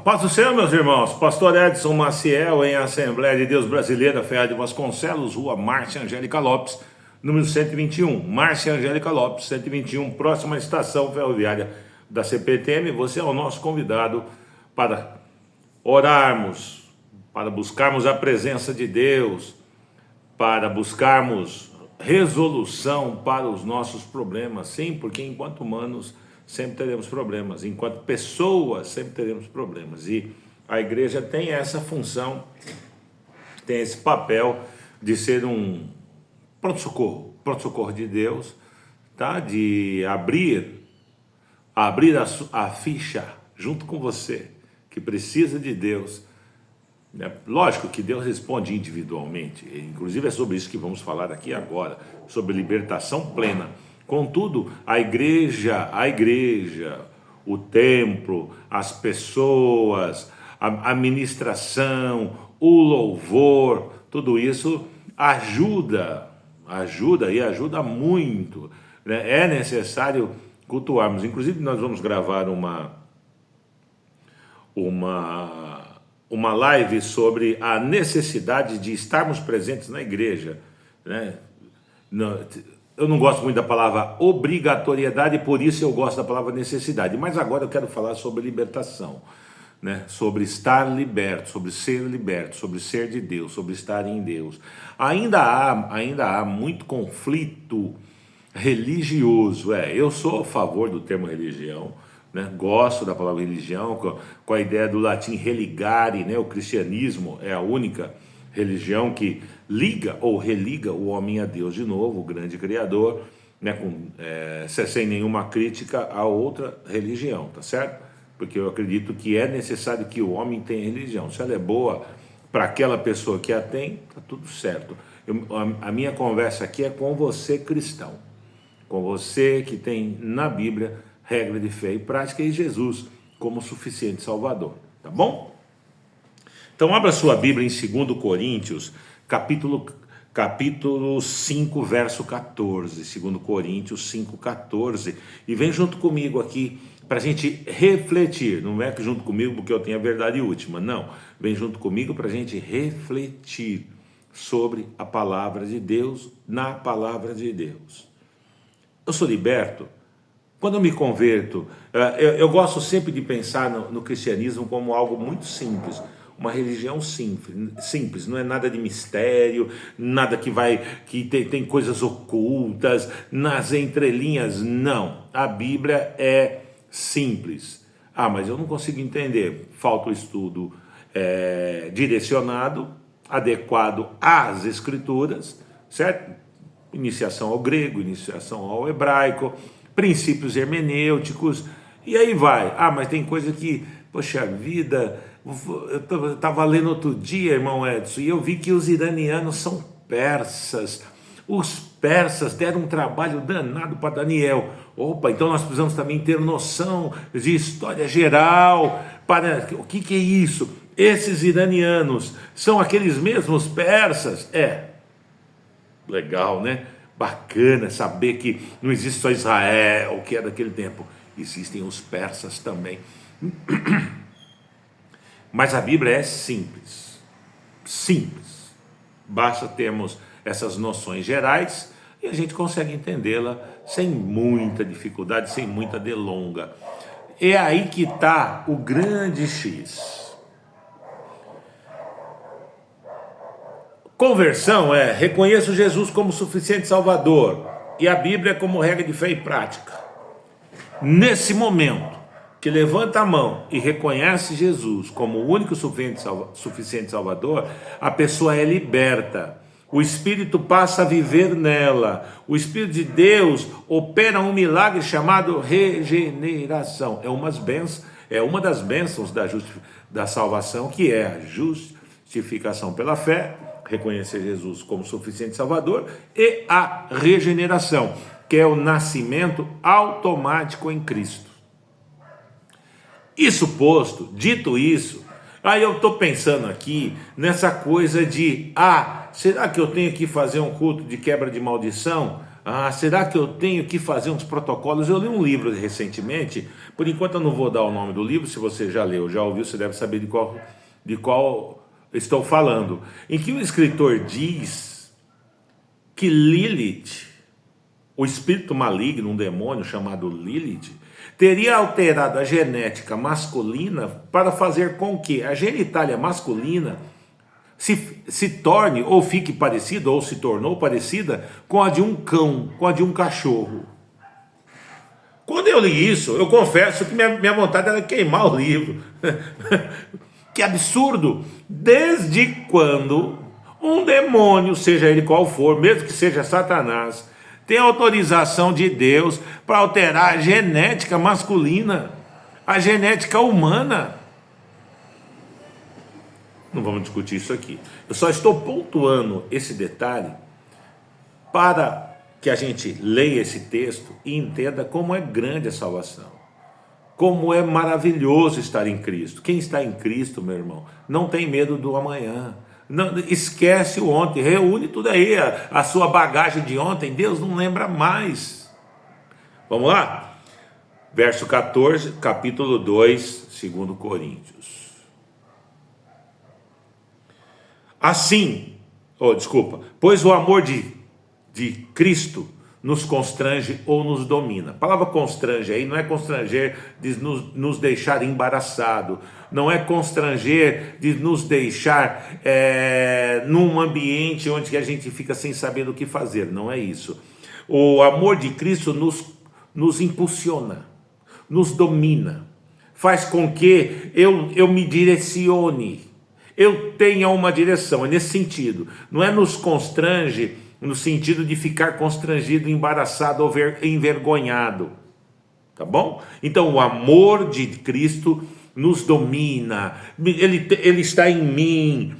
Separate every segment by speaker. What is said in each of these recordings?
Speaker 1: Paz do Senhor, meus irmãos. Pastor Edson Maciel, em Assembleia de Deus Brasileira, Ferreira de Vasconcelos, Rua Márcia Angélica Lopes, número 121. Márcia Angélica Lopes, 121, próxima estação ferroviária da CPTM. Você é o nosso convidado para orarmos, para buscarmos a presença de Deus, para buscarmos resolução para os nossos problemas. Sim, porque enquanto humanos sempre teremos problemas, enquanto pessoas sempre teremos problemas, e a igreja tem essa função, tem esse papel de ser um pronto-socorro de Deus, tá? De abrir a ficha junto com você, que precisa de Deus. Lógico que Deus responde individualmente, inclusive é sobre isso que vamos falar aqui agora, sobre libertação plena. Contudo, a igreja, o templo, as pessoas, a ministração, o louvor, tudo isso ajuda muito, né? É necessário cultuarmos. Inclusive nós vamos gravar uma live sobre a necessidade de estarmos presentes na igreja, né? Eu não gosto muito da palavra obrigatoriedade, por isso eu gosto da palavra necessidade. Mas agora eu quero falar sobre libertação, né? Sobre estar liberto, sobre ser de Deus, sobre estar em Deus. Ainda há muito conflito religioso. Eu sou a favor do termo religião, né? Gosto da palavra religião, com a ideia do latim religare, né? O cristianismo é a única religião que liga ou religa o homem a Deus de novo, o grande Criador, né? Sem nenhuma crítica a outra religião, tá certo? Porque eu acredito que é necessário que o homem tenha religião. Se ela é boa para aquela pessoa que a tem, tá tudo certo. A minha conversa aqui é com você, cristão, com você que tem na Bíblia regra de fé e prática e Jesus como suficiente Salvador, tá bom? Então abra sua Bíblia em 2 Coríntios, capítulo 5, verso 14, 2 Coríntios 5, 14, e vem junto comigo aqui para a gente refletir. Não é que junto comigo porque eu tenho a verdade última, não, vem junto comigo para a gente refletir sobre a palavra de Deus, na palavra de Deus. Eu sou liberto quando eu me converto. Eu gosto sempre de pensar no cristianismo como algo muito simples, uma religião simples, não é nada de mistério, nada que tem coisas ocultas nas entrelinhas, não. A Bíblia é simples. Mas eu não consigo entender. Falta o estudo direcionado, adequado às Escrituras, certo? Iniciação ao grego, iniciação ao hebraico, princípios hermenêuticos, e aí vai. Mas tem coisa que, poxa vida, eu estava lendo outro dia, irmão Edson, e eu vi que os iranianos são persas. Os persas deram um trabalho danado para Daniel. Então nós precisamos também ter noção de história geral. O que é isso? Esses iranianos são aqueles mesmos persas? Legal, né? Bacana saber que não existe só Israel, que é daquele tempo. Existem os persas também. Mas a Bíblia é simples. Basta termos essas noções gerais e a gente consegue entendê-la sem muita dificuldade, sem muita delonga. É aí que está o grande X. Conversão reconheço Jesus como suficiente Salvador e a Bíblia como regra de fé e prática. Nesse momento que levanta a mão e reconhece Jesus como o único suficiente Salvador, a pessoa é liberta. O Espírito passa a viver nela. O Espírito de Deus opera um milagre chamado regeneração. É uma das bênçãos da salvação, que é a justificação pela fé, reconhecer Jesus como suficiente Salvador, e a regeneração, que é o nascimento automático em Cristo. Isso posto, dito isso, aí eu estou pensando aqui nessa coisa de, será que eu tenho que fazer um culto de quebra de maldição? Ah, será que eu tenho que fazer uns protocolos? Eu li um livro recentemente, por enquanto eu não vou dar o nome do livro, se você já leu, já ouviu, você deve saber de qual estou falando, em que o escritor diz que Lilith, o espírito maligno, um demônio chamado Lilith, teria alterado a genética masculina para fazer com que a genitália masculina se torne ou fique parecida, ou se tornou parecida com a de um cão, com a de um cachorro. Quando eu li isso, eu confesso que minha vontade era queimar o livro. Que absurdo! Desde quando um demônio, seja ele qual for, mesmo que seja Satanás, tem autorização de Deus para alterar a genética masculina, a genética humana? Não vamos discutir isso aqui. Eu só estou pontuando esse detalhe para que a gente leia esse texto e entenda como é grande a salvação. Como é maravilhoso estar em Cristo. Quem está em Cristo, meu irmão, não tem medo do amanhã. Não, esquece o ontem, reúne tudo aí, a sua bagagem de ontem, Deus não lembra mais. Vamos lá? Verso 14, capítulo 2, 2 Coríntios. Assim, pois o amor de Cristo nos constrange ou nos domina. A palavra constrange aí não é constranger de nos deixar embaraçado, não é constranger de nos deixar num ambiente onde a gente fica sem saber o que fazer, não é isso. O amor de Cristo nos impulsiona, nos domina, faz com que eu me direcione, eu tenha uma direção, é nesse sentido, não é nos constrange no sentido de ficar constrangido, embaraçado ou envergonhado, tá bom? Então o amor de Cristo nos domina, ele está em mim,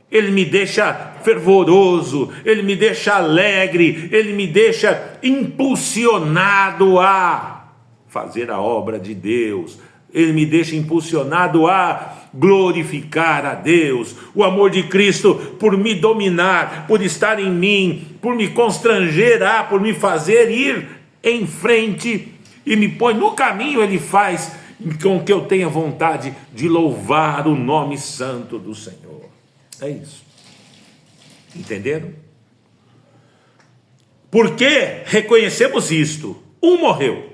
Speaker 1: ele me deixa fervoroso, ele me deixa alegre, ele me deixa impulsionado a fazer a obra de Deus, ele me deixa impulsionado a glorificar a Deus. O amor de Cristo por me dominar, por estar em mim, por me constranger, por me fazer ir em frente e me põe no caminho, ele faz com que eu tenha vontade de louvar o nome santo do Senhor. É isso. Entenderam? Porque reconhecemos isto. Um morreu.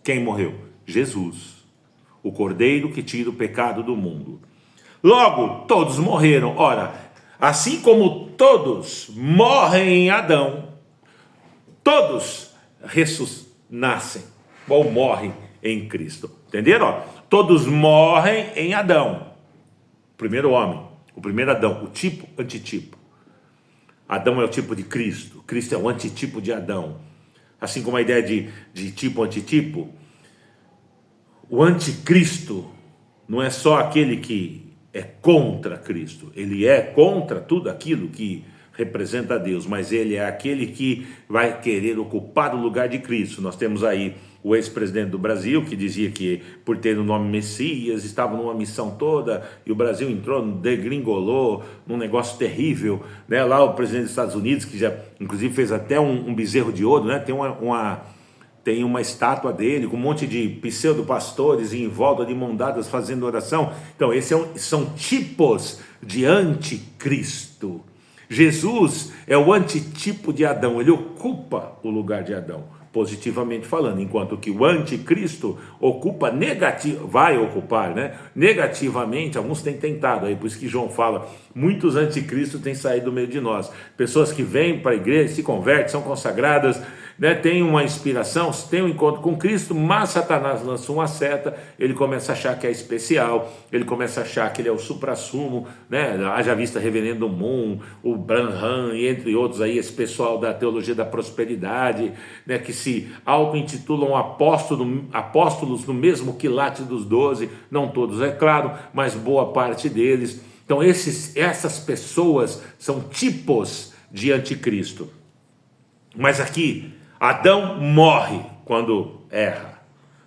Speaker 1: Quem morreu? Jesus, o Cordeiro que tira o pecado do mundo. Logo, todos morreram. Ora, assim como todos morrem em Adão, todos nascem ou morrem em Cristo. Entenderam? Todos morrem em Adão. O primeiro homem, o primeiro Adão, o tipo, antitipo. Adão é o tipo de Cristo, Cristo é o antitipo de Adão. Assim como a ideia de tipo, antitipo, o anticristo não é só aquele que é contra Cristo, ele é contra tudo aquilo que representa Deus, mas ele é aquele que vai querer ocupar o lugar de Cristo. Nós temos aí o ex-presidente do Brasil, que dizia que por ter o nome Messias, estava numa missão toda, e o Brasil entrou, degringolou, num negócio terrível, né? Lá o presidente dos Estados Unidos, que já inclusive fez até um bezerro de ouro, né? Tem uma estátua dele, com um monte de pseudo-pastores em volta de mão dadas fazendo oração. Então esses são tipos de anticristo. Jesus é o antitipo de Adão, ele ocupa o lugar de Adão, positivamente falando, enquanto que o anticristo ocupa vai ocupar, né? Negativamente. Alguns têm tentado, aí por isso que João fala, muitos anticristos têm saído do meio de nós, pessoas que vêm para a igreja, se convertem, são consagradas, né, tem uma inspiração, tem um encontro com Cristo, mas Satanás lança uma seta, ele começa a achar que é especial, ele começa a achar que ele é o suprassumo, né? Haja vista Reverendo Moon, o Branham, e entre outros aí, esse pessoal da teologia da prosperidade, né, que se auto-intitulam apóstolos no mesmo quilate dos 12, não todos, é claro, mas boa parte deles. Então essas pessoas são tipos de anticristo. Mas aqui, Adão morre quando erra.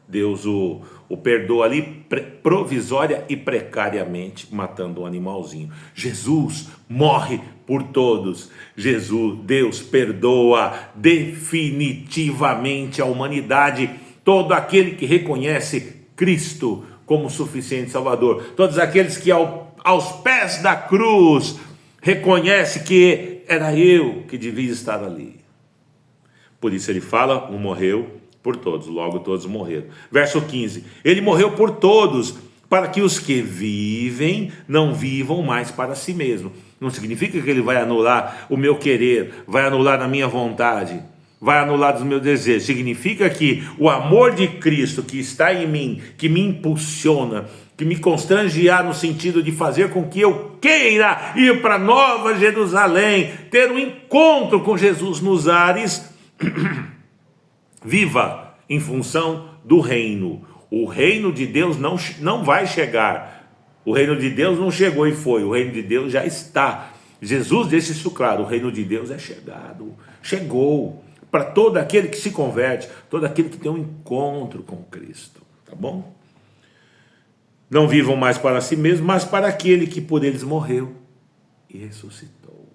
Speaker 1: Deus o perdoa ali provisória e precariamente, matando um animalzinho. Jesus morre por todos. Deus perdoa definitivamente a humanidade, todo aquele que reconhece Cristo como suficiente Salvador, todos aqueles que aos pés da cruz reconhece que era eu que devia estar ali. Por isso ele fala, um morreu por todos, logo todos morreram. Verso 15, ele morreu por todos, para que os que vivem não vivam mais para si mesmo. Não significa que ele vai anular o meu querer, vai anular a minha vontade, vai anular os meus desejos. Significa que o amor de Cristo que está em mim, que me impulsiona, que me constrangear no sentido de fazer com que eu queira ir para Nova Jerusalém, ter um encontro com Jesus nos ares, viva em função do reino. O reino de Deus não vai chegar. O reino de Deus não chegou e foi. O reino de Deus já está. Jesus deixa isso claro. O reino de Deus é chegado. Chegou. Para todo aquele que se converte. Todo aquele que tem um encontro com Cristo. Tá bom? Não vivam mais para si mesmos, mas para aquele que por eles morreu e ressuscitou.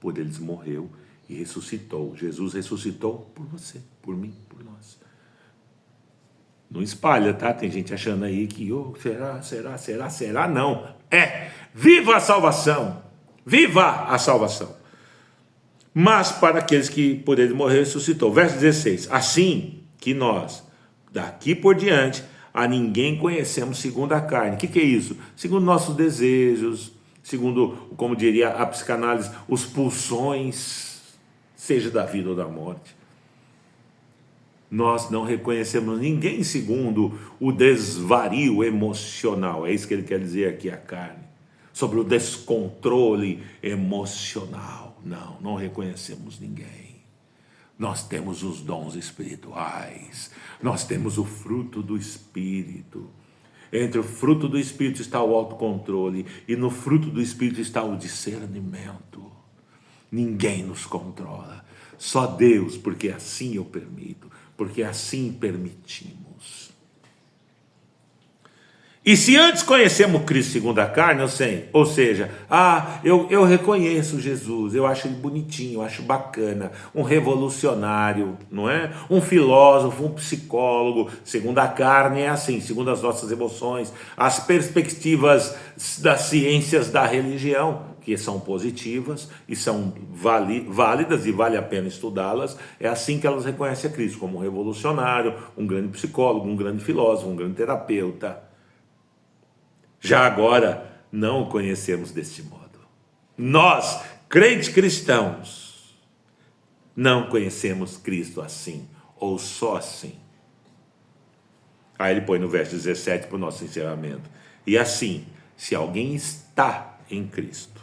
Speaker 1: Por eles morreu e ressuscitou. Jesus ressuscitou por você, por mim, por nós. Não espalha, tá? Tem gente achando aí que será, não. Viva a salvação, viva a salvação. Mas para aqueles que por ele morreu, ressuscitou. Verso 16, assim que nós, daqui por diante, a ninguém conhecemos segundo a carne. O que é isso? Segundo nossos desejos, segundo, como diria a psicanálise, os pulsões, seja da vida ou da morte. Nós não reconhecemos ninguém segundo o desvario emocional. É isso que ele quer dizer aqui, a carne. Sobre o descontrole emocional. Não reconhecemos ninguém. Nós temos os dons espirituais. Nós temos o fruto do Espírito. Entre o fruto do Espírito está o autocontrole. E no fruto do Espírito está o discernimento. Ninguém nos controla. Só Deus, porque assim eu permito. Porque assim permitimos. E se antes conhecemos Cristo segundo a carne, ou seja, eu reconheço Jesus, eu acho ele bonitinho, eu acho bacana, um revolucionário, não é? Um filósofo, um psicólogo, segundo a carne é assim, segundo as nossas emoções, as perspectivas das ciências da religião, que são positivas e são válidas e vale a pena estudá-las, é assim que elas reconhecem a Cristo, como um revolucionário, um grande psicólogo, um grande filósofo, um grande terapeuta. Já agora, não o conhecemos deste modo. Nós, crentes cristãos, não conhecemos Cristo assim, ou só assim. Aí ele põe no verso 17 para o nosso encerramento. E assim, se alguém está em Cristo,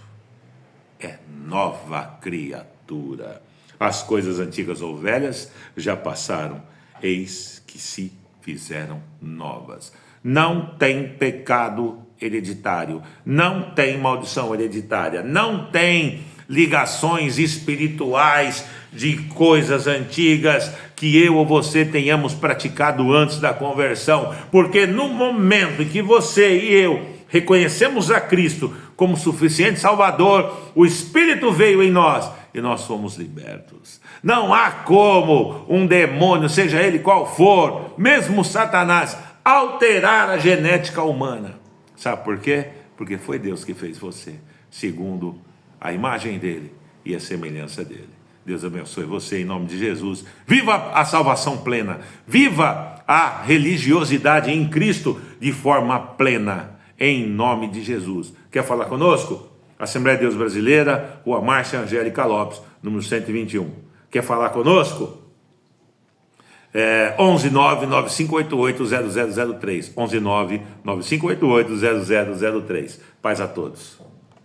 Speaker 1: é nova criatura. As coisas antigas ou velhas já passaram, eis que se fizeram novas. Não tem pecado hereditário, não tem maldição hereditária, não tem ligações espirituais de coisas antigas que eu ou você tenhamos praticado antes da conversão, porque no momento em que você e eu reconhecemos a Cristo como suficiente Salvador, o Espírito veio em nós e nós fomos libertos. Não há como um demônio, seja ele qual for, mesmo Satanás, alterar a genética humana. Sabe por quê? Porque foi Deus que fez você, segundo a imagem dele e a semelhança dele. Deus abençoe você em nome de Jesus. Viva a salvação plena, viva a religiosidade em Cristo de forma plena, em nome de Jesus. Quer falar conosco? Assembleia de Deus Brasileira, Rua Márcia Angélica Lopes, número 121. Quer falar conosco? 119-9588-0003. 119-9588-0003. Paz a todos.